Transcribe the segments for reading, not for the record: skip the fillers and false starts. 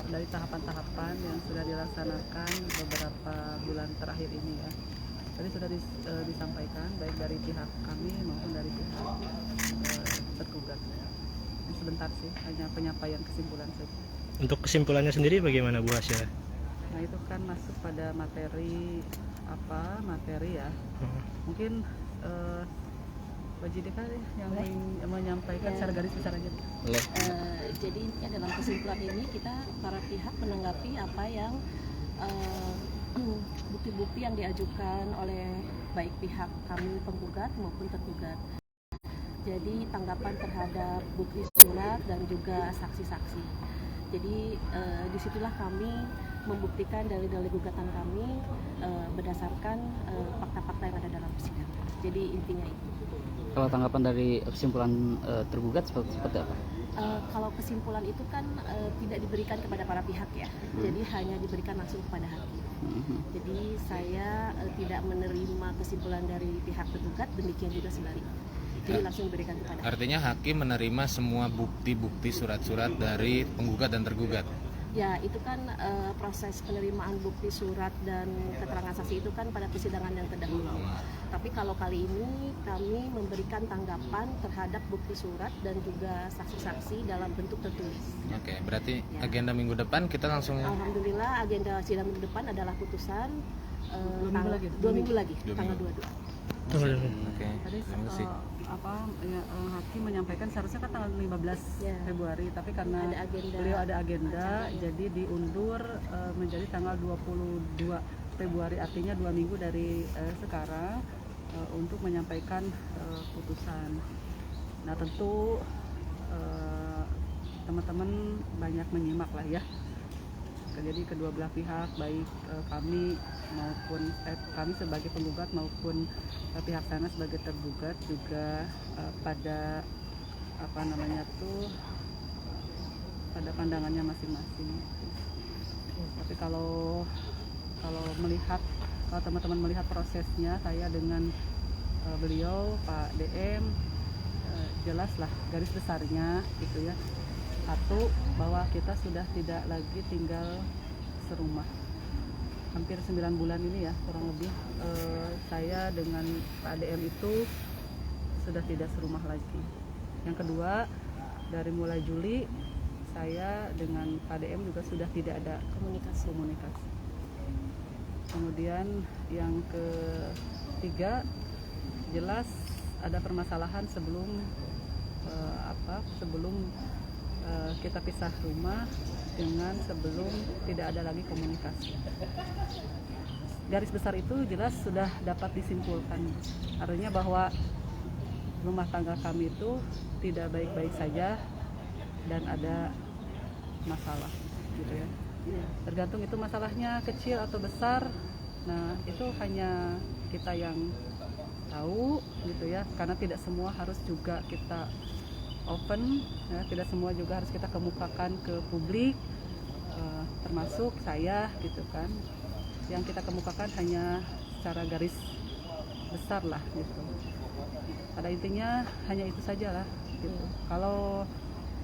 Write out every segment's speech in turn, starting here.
dari tahapan-tahapan yang sudah dilaksanakan beberapa bulan terakhir ini ya. Tadi sudah disampaikan baik dari pihak kami maupun dari pihak tergugat. Sebentar sih, hanya penyampaian kesimpulan saja. Untuk kesimpulannya sendiri bagaimana Bu Hasya? Nah itu kan masuk pada materi ya. Mungkin Wajidika yang menyampaikan secara garis besar aja. Jadi intinya dalam kesimpulan ini kita para pihak menanggapi apa yang bukti-bukti yang diajukan oleh baik pihak kami penggugat maupun tergugat. Jadi tanggapan terhadap bukti surat dan juga saksi-saksi. Jadi disitulah kami membuktikan dalil-dalil gugatan kami berdasarkan fakta-fakta yang ada dalam persidangan. Jadi intinya itu. Kalau tanggapan dari kesimpulan tergugat seperti apa? Kalau kesimpulan itu kan tidak diberikan kepada para pihak ya, jadi hanya diberikan langsung kepada hakim. Jadi saya tidak menerima kesimpulan dari pihak tergugat, demikian juga sebaliknya. Jadi langsung diberikan kepada. Artinya hakim menerima semua bukti-bukti surat-surat dari penggugat dan tergugat. Ya, itu kan proses penerimaan bukti surat dan keterangan saksi itu kan pada persidangan yang terdahulu. Tapi kalau kali ini kami memberikan tanggapan terhadap bukti surat dan juga saksi-saksi dalam bentuk tertulis. Oke, berarti ya. Agenda minggu depan kita langsung. Alhamdulillah agenda sidang minggu depan adalah putusan 2 minggu lagi, tanggal 22. Oke. Terima kasih. Hakim menyampaikan seharusnya kan tanggal 15 ya. Februari, tapi karena beliau ada agenda jadi diundur menjadi tanggal 22 Februari, artinya 2 minggu dari sekarang untuk menyampaikan putusan. Nah tentu teman-teman banyak menyimak lah ya. Jadi kedua belah pihak, baik kami maupun kami sebagai penggugat maupun pihak sana sebagai tergugat juga pada pada pandangannya masing-masing. Tapi kalau teman-teman melihat prosesnya, saya dengan beliau Pak DM jelaslah garis besarnya gitu ya. Satu, bahwa kita sudah tidak lagi tinggal serumah. Hampir 9 bulan ini ya, kurang lebih saya dengan Pak ADM itu sudah tidak serumah lagi. Yang kedua, dari mulai Juli saya dengan Pak ADM juga sudah tidak ada komunikasi. Kemudian yang ketiga, jelas ada permasalahan sebelum kita pisah rumah dengan sebelum tidak ada lagi komunikasi. Garis besar itu jelas sudah dapat disimpulkan, artinya bahwa rumah tangga kami itu tidak baik-baik saja dan ada masalah gitu ya. Tergantung itu masalahnya kecil atau besar, nah itu hanya kita yang tahu gitu ya, karena tidak semua harus juga kita open ya, tidak semua juga harus kita kemukakan ke publik, termasuk saya gitu kan. Yang kita kemukakan hanya secara garis besar lah gitu. Pada intinya hanya itu saja lah gitu. Kalau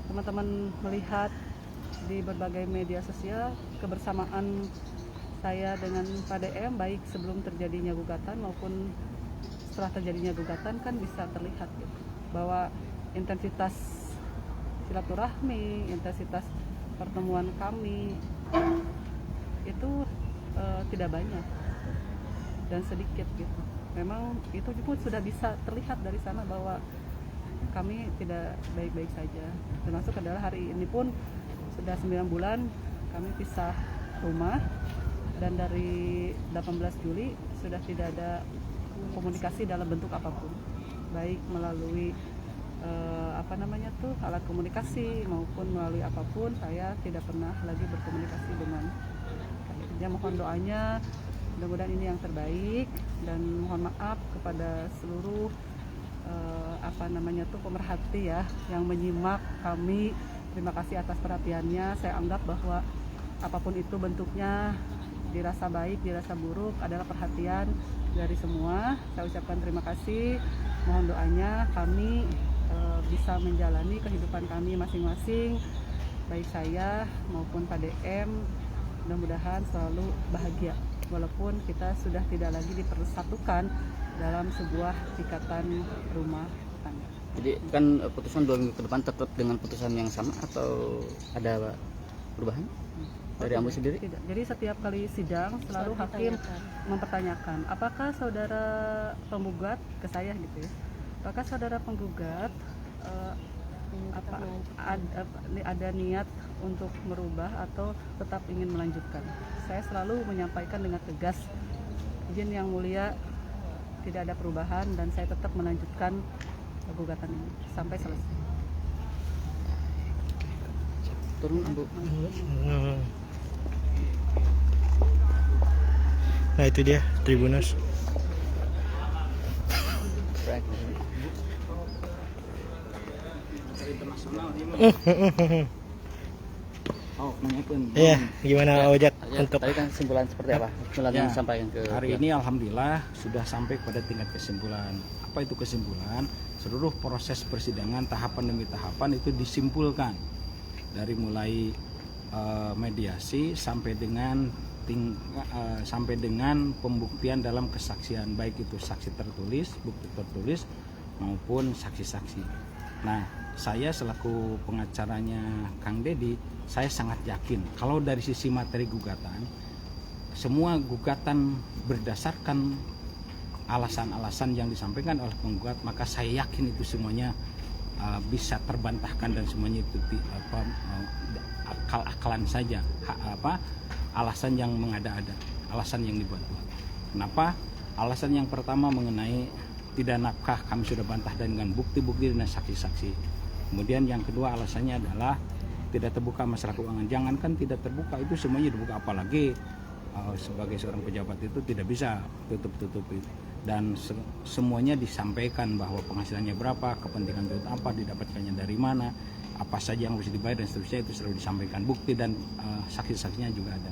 teman-teman melihat di berbagai media sosial kebersamaan saya dengan Pak DM baik sebelum terjadinya gugatan maupun setelah terjadinya gugatan kan bisa terlihat gitu, bahwa intensitas silaturahmi, intensitas pertemuan kami itu tidak banyak dan sedikit gitu. Memang itu pun sudah bisa terlihat dari sana bahwa kami tidak baik-baik saja. Termasuk adalah hari ini pun sudah 9 bulan kami pisah rumah, dan dari 18 Juli sudah tidak ada komunikasi dalam bentuk apapun, baik melalui alat komunikasi maupun melalui apapun. Saya tidak pernah lagi berkomunikasi dengan kalian. Mohon doanya, mudah-mudahan ini yang terbaik, dan mohon maaf kepada seluruh pemerhati ya yang menyimak kami. Terima kasih atas perhatiannya. Saya anggap bahwa apapun itu bentuknya, dirasa baik, dirasa buruk, adalah perhatian dari semua. Saya ucapkan terima kasih. Mohon doanya kami bisa menjalani kehidupan kami masing-masing baik saya maupun Pak DM mudah-mudahan selalu bahagia walaupun kita sudah tidak lagi dipersatukan dalam sebuah ikatan rumah tangga. Jadi kan putusan 2 minggu ke depan tetap dengan putusan yang sama atau ada perubahan dari Ambu sendiri? Tidak. Jadi setiap kali sidang selalu hakim mempertanyakan apakah saudara penggugat ke saya gitu ya, apakah saudara penggugat ada niat untuk merubah atau tetap ingin melanjutkan. Saya selalu menyampaikan dengan tegas, izin yang mulia tidak ada perubahan dan saya tetap melanjutkan gugatan ini sampai selesai. Turun Ambu. Nah itu dia Tribuners. Oh, mengenai Iya, gimana Ojak untuk Tadi kan kesimpulan seperti apa? Kesimpulan yang disampaikan ke hari ini alhamdulillah sudah sampai pada tingkat kesimpulan. Apa itu kesimpulan? Seluruh proses persidangan tahapan demi tahapan itu disimpulkan dari mulai mediasi sampai dengan pembuktian dalam kesaksian, baik itu saksi tertulis, bukti tertulis maupun saksi-saksi. Nah, saya selaku pengacaranya Kang Dedi, saya sangat yakin kalau dari sisi materi gugatan, semua gugatan berdasarkan alasan-alasan yang disampaikan oleh penggugat, maka saya yakin itu semuanya bisa terbantahkan dan semuanya itu akal-akalan saja, alasan yang mengada-ada, alasan yang dibuat-buat. Kenapa? Alasan yang pertama mengenai tidak nafkah kami sudah bantah dengan bukti-bukti dan saksi-saksi. Kemudian yang kedua alasannya adalah tidak terbuka masalah keuangan. Jangankan tidak terbuka, itu semuanya dibuka, apalagi sebagai seorang pejabat itu tidak bisa tutup-tutupi. Dan semuanya disampaikan bahwa penghasilannya berapa, kepentingan itu apa, didapatkannya dari mana, apa saja yang harus dibayar dan seterusnya, itu selalu disampaikan. Bukti dan saksi-saksinya juga ada.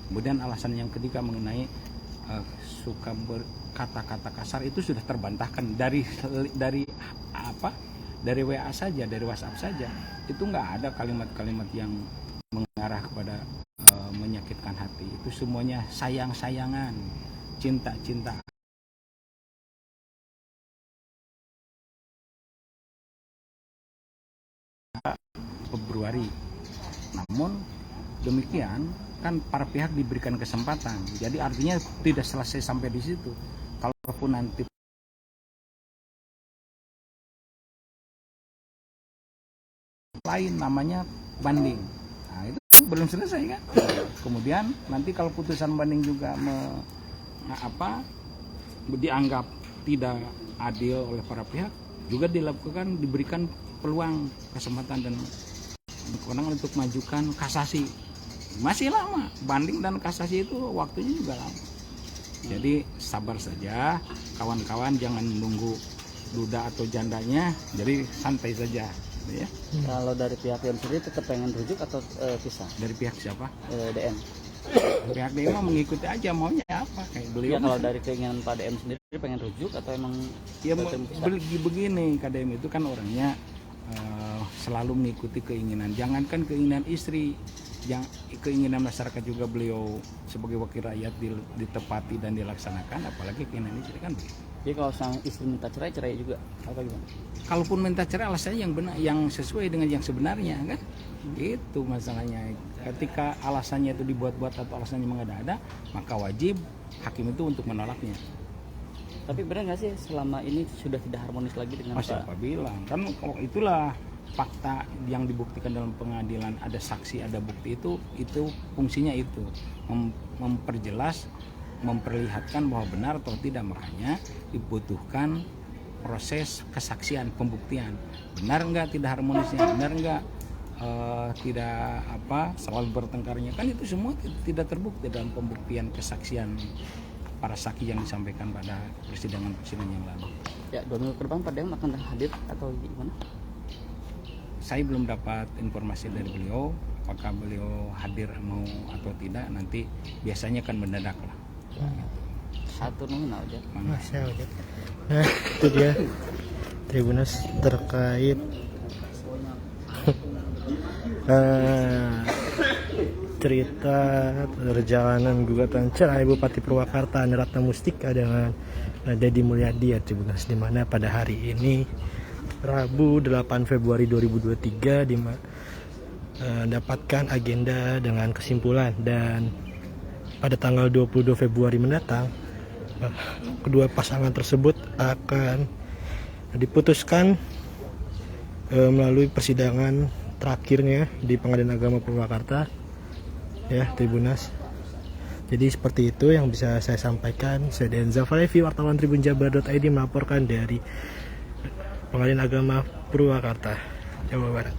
Kemudian alasan yang ketiga mengenai suka berkata-kata kasar, itu sudah terbantahkan dari WA saja, dari WhatsApp saja. Itu nggak ada kalimat-kalimat yang mengarah kepada menyakitkan hati. Itu semuanya sayang-sayangan, cinta-cinta. Februari. Namun demikian kan para pihak diberikan kesempatan. Jadi artinya tidak selesai sampai di situ. Kalaupun nanti lain namanya banding. Nah, itu belum selesai kan? Kemudian nanti kalau putusan banding juga dianggap tidak adil oleh para pihak, juga diberikan peluang, kesempatan dan kewenangan untuk majukan kasasi. Masih lama, banding dan kasasi itu waktunya juga lama. Jadi sabar saja, kawan-kawan, jangan menunggu duda atau jandanya, jadi santai saja. Ya. Kalau dari pihak DM sendiri tetap pengen rujuk atau pisah? Dari pihak siapa? DM. Pihak DM mengikuti aja maunya apa kayak beliau. Ya, kalau dari keinginan Pak DM sendiri pengen rujuk atau emang ya begini, KDM itu kan orangnya selalu mengikuti keinginan. Jangankan keinginan istri, keinginan masyarakat juga beliau sebagai wakil rakyat ditepati dan dilaksanakan, apalagi keinginan istri kan begitu. Jadi kalau sang istri minta cerai juga apa gimana? Kalaupun minta cerai alasannya yang benar, yang sesuai dengan yang sebenarnya kan, itu masalahnya. Ketika alasannya itu dibuat-buat atau alasannya mengada-ada, maka wajib hakim itu untuk menolaknya. Tapi benar nggak sih selama ini sudah tidak harmonis lagi dengan siapa bilang? Kan kalau itulah fakta yang dibuktikan dalam pengadilan, ada saksi, ada bukti, itu fungsinya itu memperjelas, memperlihatkan bahwa benar atau tidak. Makanya dibutuhkan proses kesaksian, pembuktian. Benar enggak tidak harmonisnya, benar enggak tidak selalu bertengkarnya, kan itu semua tidak terbukti dalam pembuktian kesaksian para saksi yang disampaikan pada persidangan yang lalu. Ya, 2 minggu ke depan Pak Dem akan hadir atau gimana? Saya belum dapat informasi dari beliau, apakah beliau hadir mau atau tidak, nanti biasanya kan mendadak lah. Satu nunggu aja. Nah itu dia Tribuners terkait Cerita perjalanan gugatan cerai Bupati Purwakarta Andi Ratna Mustika dengan Deddy Mulyadi ya Tribuners, di mana pada hari ini Rabu 8 Februari 2023 dapatkan agenda dengan kesimpulan, dan pada tanggal 22 Februari mendatang kedua pasangan tersebut akan diputuskan melalui persidangan terakhirnya di Pengadilan Agama Purwakarta ya Tribunas. Jadi seperti itu yang bisa saya sampaikan. Saya Denza Falevi, wartawan tribunjabar.id melaporkan dari Pengadilan Agama Purwakarta, Jawa Barat.